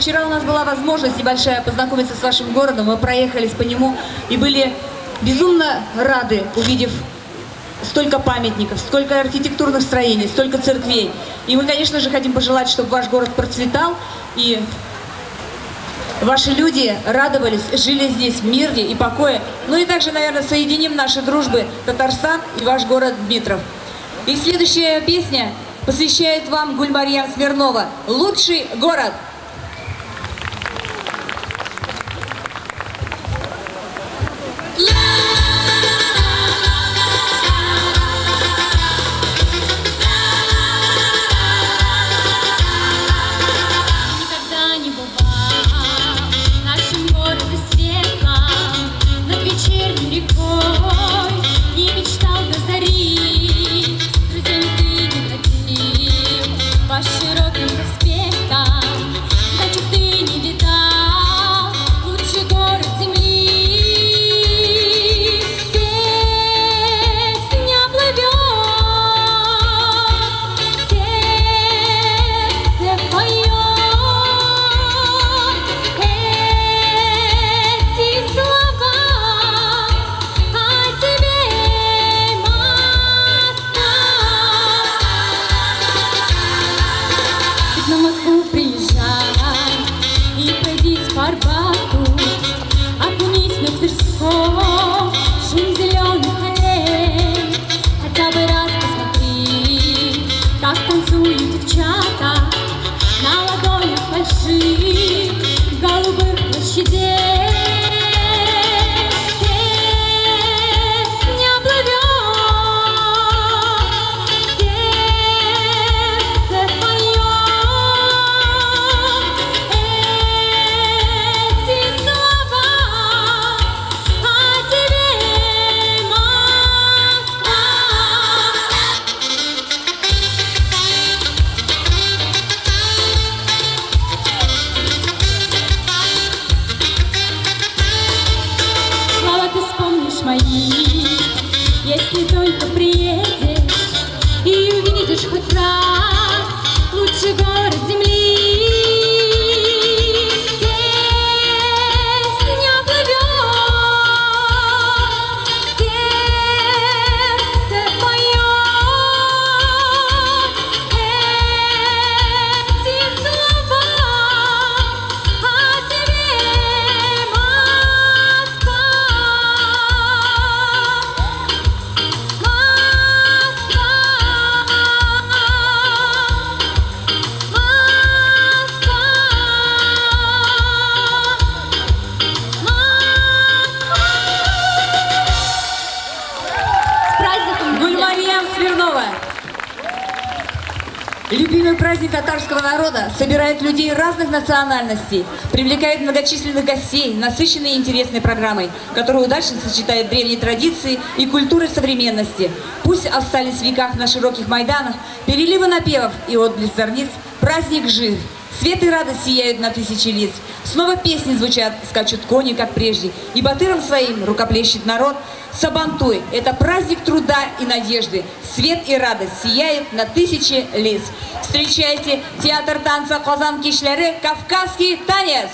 вчера у нас была возможность небольшая познакомиться с вашим городом. Мы проехались по нему и были безумно рады, увидев столько памятников, столько архитектурных строений, столько церквей. И мы, конечно же, хотим пожелать, чтобы ваш город процветал, и ваши люди радовались, жили здесь в мире и покое. Ну и также, наверное, соединим наши дружбы Татарстан и ваш город Дмитров. И следующая песня посвящает вам Гульмарьям Смирнова «Лучший город». На Москву приезжай и пройди с Фарбату, окунись на Тверской, шум зеленых аллей. Хотя бы раз посмотри, как танцуют девчата на ладонях больших голубых площадей. Мои, если только приедешь и увидишь хоть раз лучший город земли. Песня плывет, сердце поет эти слова о тебе, Москва. Гульмарьям Смирнова. Любимый праздник татарского народа собирает людей разных национальностей, привлекает многочисленных гостей, насыщенной и интересной программой, которая удачно сочетает древние традиции и культуры современности. Пусть остались в веках на широких майданах переливы напевов и отблеск зорниц, праздник жив. Свет и радость сияют на тысячи лиц. Снова песни звучат, скачут кони, как прежде. И батыром своим рукоплещет народ. Сабантуй – это праздник труда и надежды. Свет и радость сияют на тысячи лиц. Встречайте театр танца «Казан кишләре», «Кавказский танец».